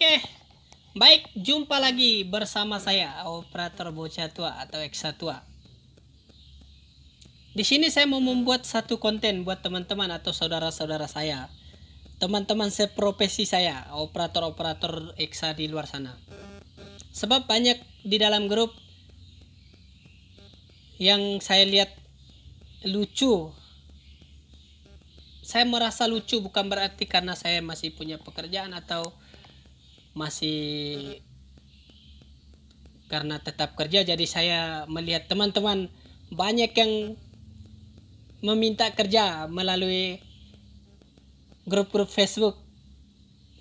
Oke, baik, jumpa lagi bersama saya operator bocah tua atau Eksa tua. Di sini saya mau membuat satu konten buat teman-teman atau saudara-saudara saya, teman-teman seprofesi saya, operator-operator Eksa di luar sana. Sebab banyak di dalam grup yang saya lihat lucu. Saya merasa lucu bukan berarti karena saya masih punya pekerjaan atau masih karena tetap kerja, jadi saya melihat teman-teman banyak yang meminta kerja melalui grup-grup Facebook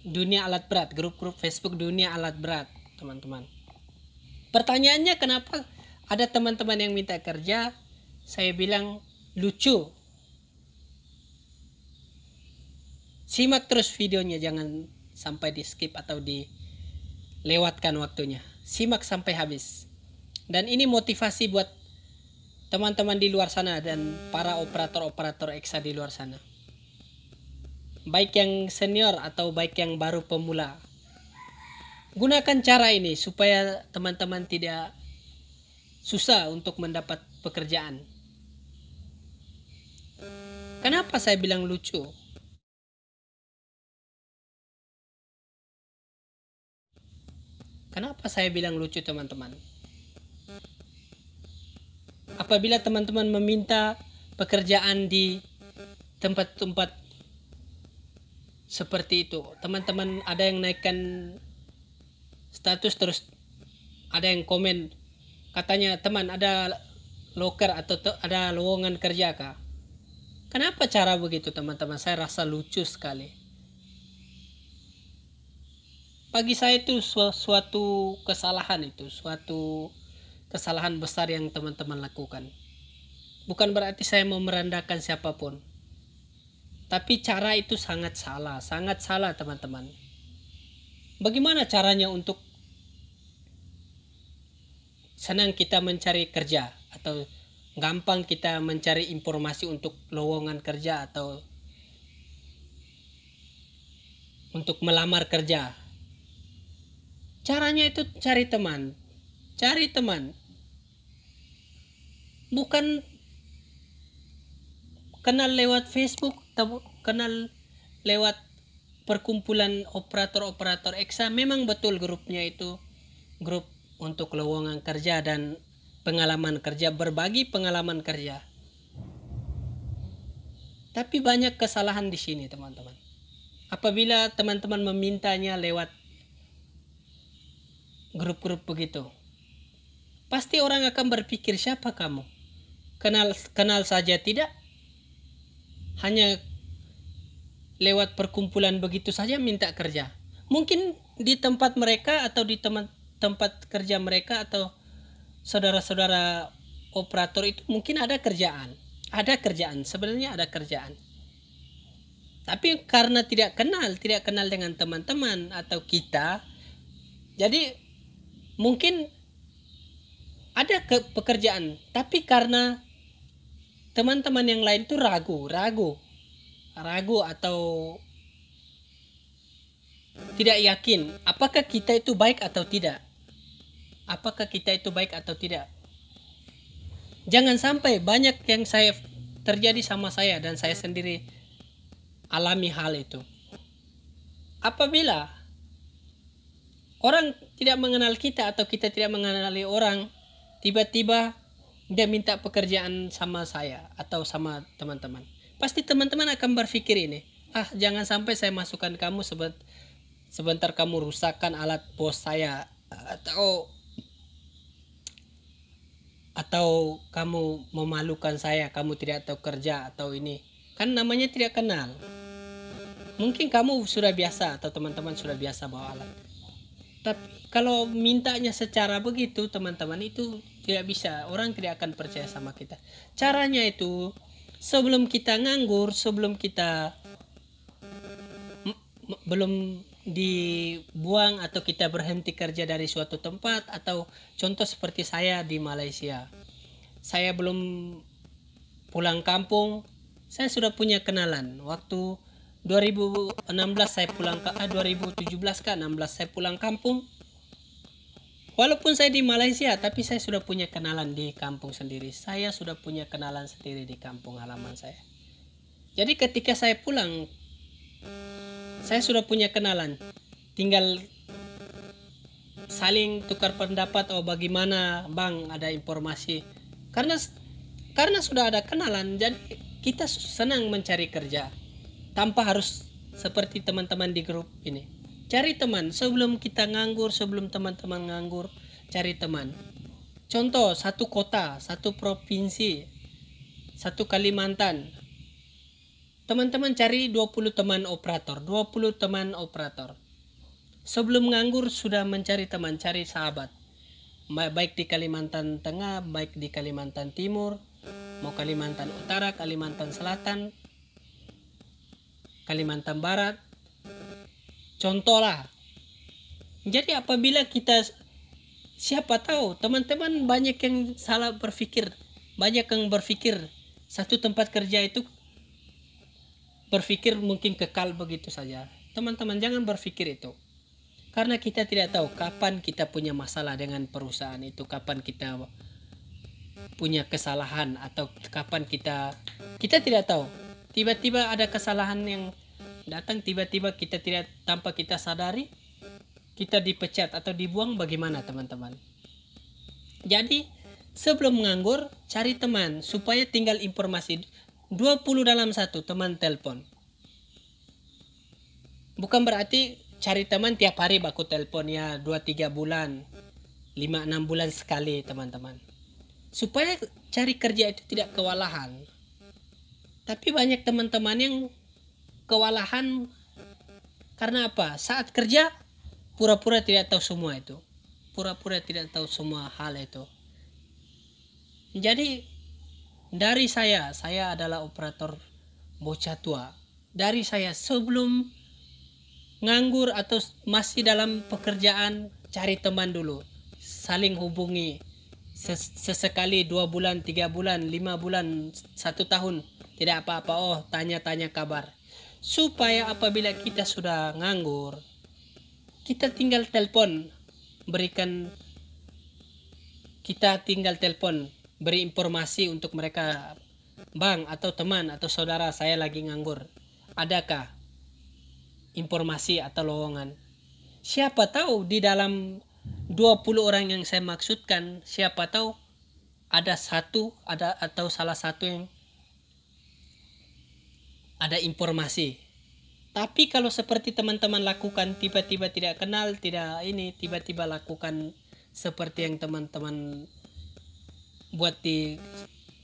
dunia alat berat, grup-grup Facebook dunia alat berat, teman-teman. Pertanyaannya, kenapa ada teman-teman yang minta kerja? Saya bilang lucu. Simak terus videonya, jangan sampai di skip atau dilewatkan waktunya. Simak sampai habis. Dan ini motivasi buat teman-teman di luar sana dan para operator-operator Eksa di luar sana. Baik yang senior atau baik yang baru pemula. Gunakan cara ini supaya teman-teman tidak susah untuk mendapat pekerjaan. Kenapa saya bilang lucu? Kenapa saya bilang lucu, teman-teman? Apabila teman-teman meminta pekerjaan di tempat-tempat seperti itu, teman-teman ada yang naikkan status terus ada yang komen, katanya, teman, ada loker atau ada lowongan kerja kah? Kenapa cara begitu, teman-teman? Saya rasa lucu sekali. Bagi saya itu suatu kesalahan, suatu kesalahan besar yang teman-teman lakukan. Bukan berarti saya mau merendahkan siapapun, tapi cara itu sangat salah teman-teman. Bagaimana caranya untuk senang kita mencari kerja atau gampang kita mencari informasi untuk lowongan kerja atau untuk melamar kerja? Caranya itu cari teman. Bukan kenal lewat Facebook, kenal lewat perkumpulan operator-operator Eksa. Memang betul grupnya itu grup untuk lowongan kerja dan pengalaman kerja, berbagi pengalaman kerja. Tapi banyak kesalahan di sini, teman-teman. Apabila teman-teman memintanya lewat grup-grup begitu, pasti orang akan berpikir, siapa kamu? Kenal saja tidak? Hanya lewat perkumpulan begitu saja minta kerja. Mungkin di tempat mereka atau di tempat kerja mereka atau saudara-saudara operator itu mungkin ada kerjaan. Sebenarnya ada kerjaan. Tapi karena tidak kenal dengan teman-teman atau kita, jadi mungkin ada pekerjaan, tapi karena teman-teman yang lain itu ragu atau tidak yakin apakah kita itu baik atau tidak. Jangan sampai banyak yang terjadi sama saya dan saya sendiri alami hal itu. Apabila orang tidak mengenal kita atau kita tidak mengenali orang, tiba-tiba dia minta pekerjaan sama saya atau sama teman-teman, pasti teman-teman akan berpikir ini, jangan sampai saya masukkan kamu, sebentar kamu rusakkan alat bos saya, atau kamu memalukan saya, kamu tidak tahu kerja atau ini. Kan namanya tidak kenal. Mungkin kamu sudah biasa atau teman-teman sudah biasa bawa alat. Tapi kalau mintanya secara begitu, teman-teman, itu tidak bisa. Orang tidak akan percaya sama kita. Caranya itu, sebelum kita nganggur, sebelum kita belum dibuang atau kita berhenti kerja dari suatu tempat, atau contoh seperti saya di Malaysia, saya belum pulang kampung, saya sudah punya kenalan. Waktu 2016 saya pulang ke 2017 ke 16 saya pulang kampung. Walaupun saya di Malaysia, tapi saya sudah punya kenalan di kampung sendiri. Saya sudah punya kenalan sendiri di kampung halaman saya. Jadi ketika saya pulang, saya sudah punya kenalan. Tinggal saling tukar pendapat, oh bagaimana bang, ada informasi. Karena sudah ada kenalan, jadi kita senang mencari kerja tanpa harus seperti teman-teman di grup ini. Cari teman sebelum kita nganggur, sebelum teman-teman nganggur, cari teman. Contoh, satu kota, satu provinsi, satu Kalimantan. Teman-teman cari 20 teman operator, 20 teman operator. Sebelum nganggur sudah mencari teman, cari sahabat. Baik di Kalimantan Tengah, baik di Kalimantan Timur, mau Kalimantan Utara, Kalimantan Selatan, Kalimantan Barat. Contoh lah. Jadi apabila kita, siapa tahu teman-teman banyak yang salah berpikir, banyak yang berpikir satu tempat kerja itu berpikir mungkin kekal begitu saja. Teman-teman jangan berpikir itu. Karena kita tidak tahu kapan kita punya masalah dengan perusahaan itu, kapan kita punya kesalahan, atau kapan kita tidak tahu. Tiba-tiba ada kesalahan yang datang, tiba-tiba kita tidak, tanpa kita sadari kita dipecat atau dibuang, bagaimana teman-teman? Jadi sebelum menganggur cari teman, supaya tinggal informasi 20 dalam satu teman telepon. Bukan berarti cari teman tiap hari baku telepon ya, 2-3 bulan, 5-6 bulan sekali teman-teman. Supaya cari kerja itu tidak kewalahan. Tapi banyak teman-teman yang kewalahan karena apa? Saat kerja pura-pura tidak tahu semua itu. Pura-pura tidak tahu semua hal itu. Jadi dari saya adalah operator bocah tua. Dari saya sebelum nganggur atau masih dalam pekerjaan, cari teman dulu. Saling hubungi. Sesekali 2 bulan, 3 bulan, 5 bulan, 1 tahun. Tidak apa-apa, oh tanya-tanya kabar. Supaya apabila kita sudah nganggur, kita tinggal telepon, beri informasi untuk mereka, bang atau teman atau saudara, saya lagi nganggur, adakah informasi atau lowongan? Siapa tahu di dalam 20 orang yang saya maksudkan, siapa tahu ada salah satu yang ada informasi. Tapi kalau seperti teman-teman lakukan, tiba-tiba tidak kenal, tiba-tiba lakukan seperti yang teman-teman buat di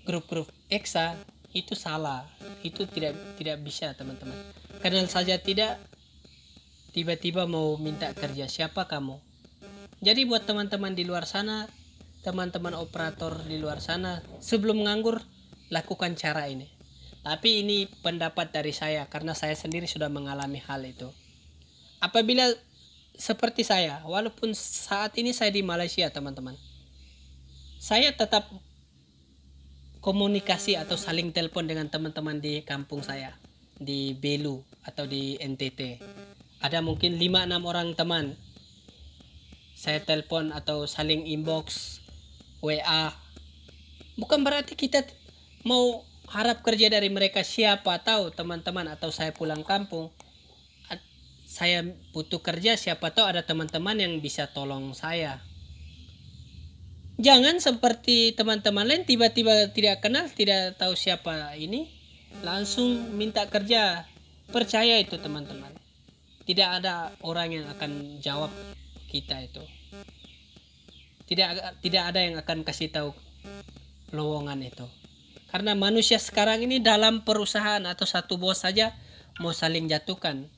grup-grup EXA, itu salah. Itu tidak bisa teman-teman. Kenal saja tidak, tiba-tiba mau minta kerja, siapa kamu? Jadi buat teman-teman di luar sana, teman-teman operator di luar sana, sebelum nganggur lakukan cara ini. Tapi ini pendapat dari saya karena saya sendiri sudah mengalami hal itu. Apabila seperti saya, walaupun saat ini saya di Malaysia teman-teman, saya tetap komunikasi atau saling telepon dengan teman-teman di kampung saya, di Belu atau di NTT. Ada mungkin 5-6 orang teman. Saya telepon atau saling inbox, WA. Bukan berarti kita mau harap kerja dari mereka, siapa tahu teman-teman atau saya pulang kampung, saya butuh kerja, siapa tahu ada teman-teman yang bisa tolong saya. Jangan seperti teman-teman lain tiba-tiba tidak kenal, tidak tahu siapa ini, langsung minta kerja. Percaya itu teman-teman, tidak ada orang yang akan jawab kita itu. Tidak ada yang akan kasih tahu lowongan itu. Karena manusia sekarang ini dalam perusahaan atau satu bos saja mau saling jatuhkan,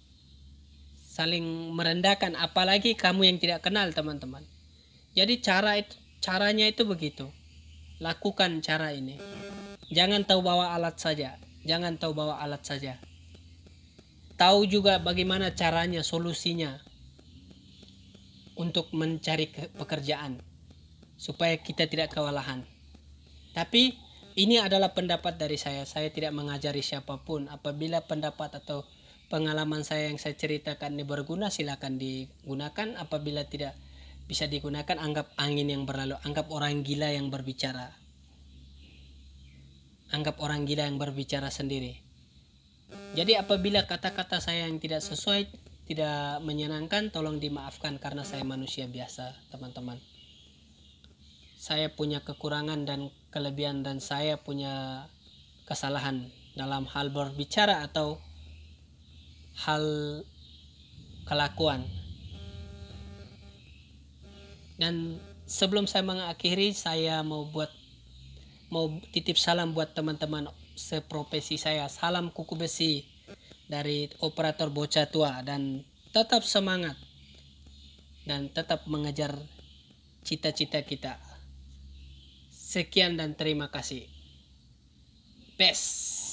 saling merendahkan, apalagi kamu yang tidak kenal teman-teman. Jadi caranya itu begitu. Lakukan cara ini. Jangan tahu bawa alat saja. Tahu juga bagaimana caranya, solusinya untuk mencari pekerjaan supaya kita tidak kewalahan. Tapi ini adalah pendapat dari saya. Saya tidak mengajari siapapun. Apabila pendapat atau pengalaman saya yang saya ceritakan ini berguna, silakan digunakan. Apabila tidak bisa digunakan, anggap angin yang berlalu, anggap orang gila yang berbicara. Anggap orang gila yang berbicara sendiri. Jadi apabila kata-kata saya yang tidak sesuai, tidak menyenangkan, tolong dimaafkan karena saya manusia biasa, teman-teman. Saya punya kekurangan dan kelebihan, dan saya punya kesalahan dalam hal berbicara atau hal kelakuan. Dan sebelum saya mengakhiri, saya mau titip salam buat teman-teman seprofesi saya. Salam kuku besi dari operator bocah tua, dan tetap semangat dan tetap mengejar cita-cita kita. Sekian dan terima kasih. Best.